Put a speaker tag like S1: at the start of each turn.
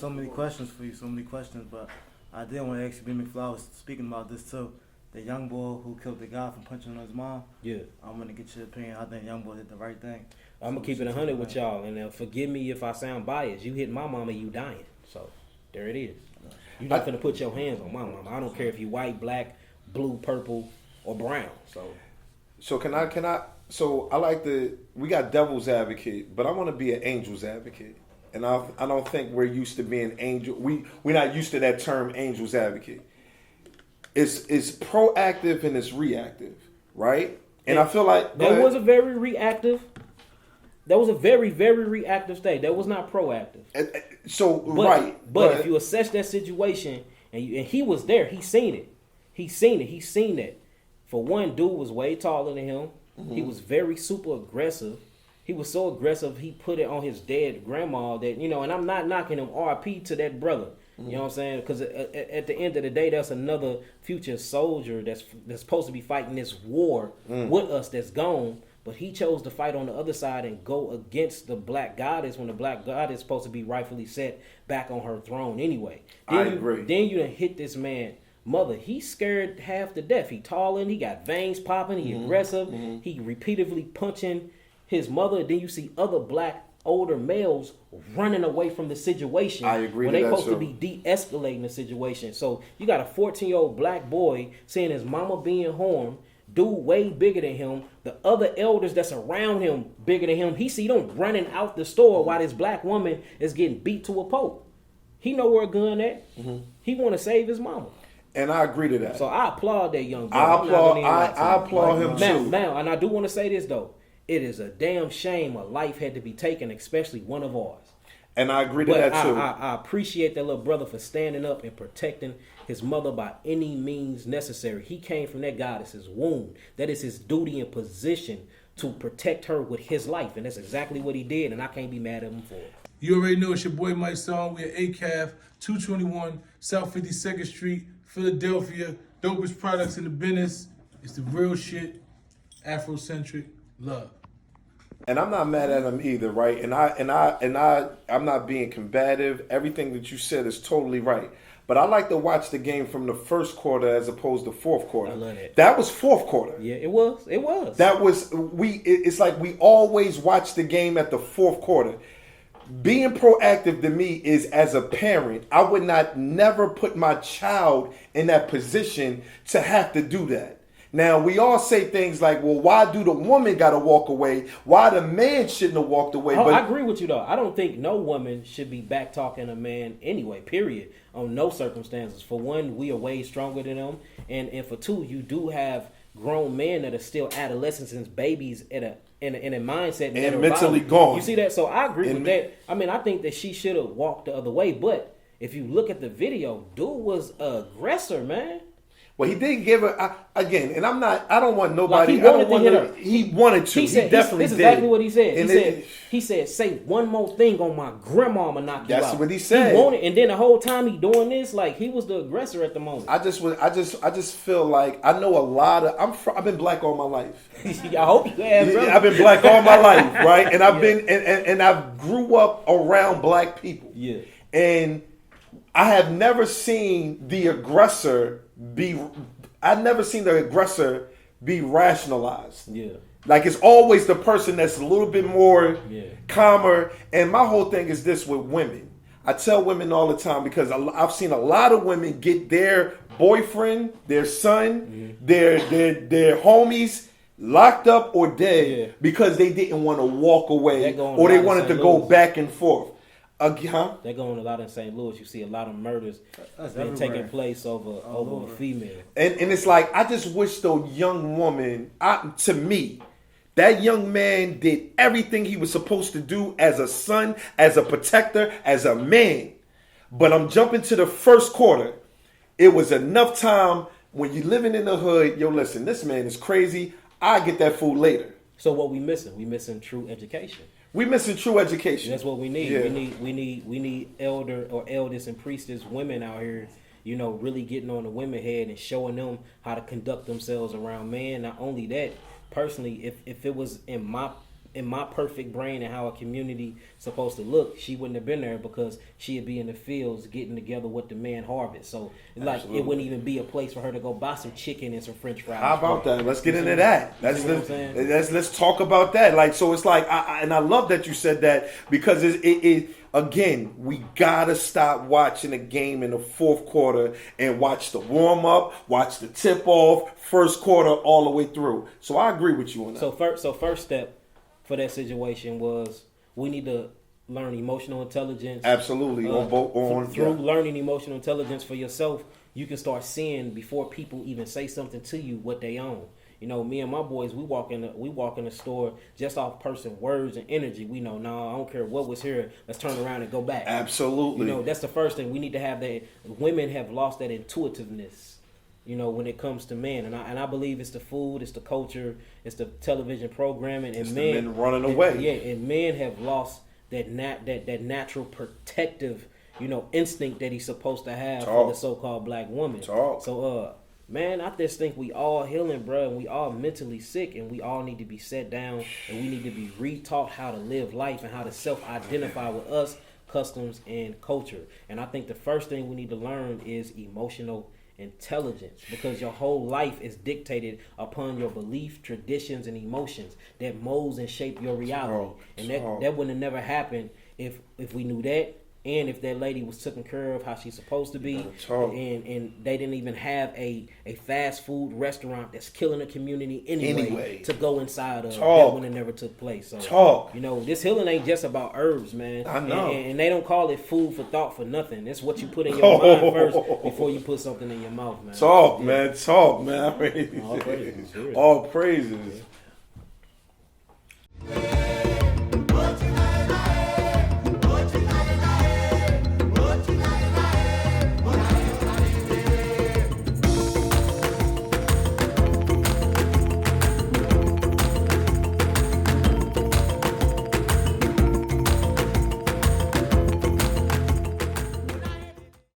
S1: so many questions for you, but I did want to ask you, McFly was speaking about this too. The young boy who killed the guy from punching on his mom.
S2: Yeah.
S1: I'm going to get your opinion. I think young boy did the right thing.
S2: I'm going to keep it 100 with y'all, and forgive me if I sound biased. You hit my mama, you dying. So, there it is. You're not going to put your hands on my mama. I don't care if you white, black, blue, purple, or brown.
S3: So can I, so I like we got devil's advocate, but I want to be an angel's advocate. And I don't think we're used to being angel. We're not used to that term angel's advocate. It's proactive and it's reactive, right? And I feel like
S2: that was a very reactive. That was a very, very reactive state. That was not proactive. But if you assess that situation and he was there, he seen it. He seen that. For one, dude was way taller than him. Mm-hmm. He was very super aggressive. He was so aggressive, he put it on his dead grandma that, and I'm not knocking him, RP to that brother. Mm-hmm. You know what I'm saying? Because at the end of the day, that's another future soldier that's supposed to be fighting this war with us that's gone. But he chose to fight on the other side and go against the black goddess when the black goddess is supposed to be rightfully set back on her throne anyway.
S3: I agree.
S2: Then you done hit this man. Mother, he's scared half to death. He tall and he got veins popping. He aggressive. Mm-hmm. He repeatedly punching his mother. Then you see other black older males running away from the situation.
S3: I agree.
S2: When they supposed to be de-escalating the situation. So you got a 14-year-old black boy seeing his mama being harmed. Dude way bigger than him. The other elders that's around him bigger than him. He see them running out the store while this black woman is getting beat to a pulp. He know where a gun at. Mm-hmm. He want to save his mama.
S3: And I agree to that.
S2: So I applaud that young boy.
S3: I applaud him too.
S2: Now, and I do want to say this though. It is a damn shame a life had to be taken, especially one of ours.
S3: And I agree to that too.
S2: I appreciate that little brother for standing up and protecting his mother by any means necessary. He came from that goddess's womb. That is his duty and position to protect her with his life. And that's exactly what he did, and I can't be mad at him for it.
S4: You already know it's your boy Mike Song. We at ACAF, 221 South 52nd Street, Philadelphia. Dopest products in the business. It's the real shit. Afrocentric love.
S3: And I'm not mad at him either, right? And I'm not being combative. Everything that you said is totally right. But I like to watch the game from the first quarter as opposed to fourth quarter. I love it. That was fourth quarter.
S2: Yeah, it was.
S3: That was it's like we always watch the game at the fourth quarter. Being proactive to me is, as a parent, I would not never put my child in that position to have to do that. Now, we all say things like, well, why do the woman got to walk away? Why the man shouldn't have walked away?
S2: I agree with you, though. I don't think no woman should be back-talking a man anyway, period, on no circumstances. For one, we are way stronger than them. And for two, you do have grown men that are still adolescents and babies in a mindset.
S3: And mentally gone.
S2: You see that? So I agree with that. I mean, I think that she should have walked the other way. But if you look at the video, dude was an aggressor, man.
S3: Well, he didn't give her again, and I don't want nobody.
S2: Like
S3: he wanted to. He definitely did.
S2: This is exactly what he said. He said, "Say one more thing on my grandma, I'ma knock you out."
S3: That's what he said.
S2: He wanted, and then the whole time he doing this, like he was the aggressor at the moment.
S3: I just feel like I know a lot of. I've been black all my life.
S2: I hope you have. Brother.
S3: I've been black all my life, right? And I've been and I've grew up around black people.
S2: Yeah.
S3: And I have never seen the aggressor be rationalized.
S2: Yeah.
S3: Like it's always the person that's a little bit more calmer. And my whole thing is this with women. I tell women all the time because I've seen a lot of women get their boyfriend, their son, their homies locked up or dead because they didn't want to walk away or they wanted to go back and forth.
S2: They're going a lot in St. Louis. You see a lot of murders taking place over a female.
S3: And it's like, I just wish the young woman, to me, that young man did everything he was supposed to do as a son, as a protector, as a man. But I'm jumping to the first quarter. It was enough time when you're living in the hood. Yo, listen, this man is crazy. I'll get that food later.
S2: So what we missing? We missing true education.
S3: We missing true education.
S2: That's what we need.
S3: Yeah.
S2: We need elder or eldest and priestess women out here, really getting on the women head and showing them how to conduct themselves around men. Not only that, personally, if it was in my in my perfect brain and how a community supposed to look, she wouldn't have been there because she'd be in the fields getting together with the man harvest. So like it wouldn't even be a place for her to go buy some chicken and some French fries.
S3: How about that? Let's get into that. Let's talk about that. Like, so it's like, I love that you said that, because it again, we gotta stop watching a game in the fourth quarter and watch the warm up, watch the tip off, first quarter all the way through. So I agree with you on that.
S2: So first step for that situation was we need to learn emotional intelligence.
S3: Absolutely.
S2: Through learning emotional intelligence for yourself, you can start seeing before people even say something to you what they own. You know, me and my boys, we walk in the store just off person words and energy. We know, no, I don't care what was here. Let's turn around and go back.
S3: Absolutely.
S2: You know, that's the first thing we need to have. That women have lost that intuitiveness. You know, when it comes to men, and I believe it's the food, it's the culture, it's the television programming, and
S3: it's
S2: men
S3: the men running away.
S2: Yeah, and men have lost that natural protective, you know, instinct that he's supposed to have for the so-called black woman. So, man, I just think we all healing, bro, and we all mentally sick, and we all need to be set down, and we need to be retaught how to live life and how to self-identify with us, customs, and culture. And I think the first thing we need to learn is emotional intelligence, because your whole life is dictated upon your belief, traditions, and emotions that molds and shape your reality. And that wouldn't have never happened if we knew that, and if that lady was taken care of how she's supposed to be, and they didn't even have a fast food restaurant that's killing the community anyway to go inside of. That when it never took place. So you know, this healing ain't just about herbs, man.
S3: I know.
S2: And they don't call it food for thought for nothing. It's what you put in your mind first before you put something in your mouth, man.
S3: Talk, man. I mean,
S2: all praises.
S3: All praises.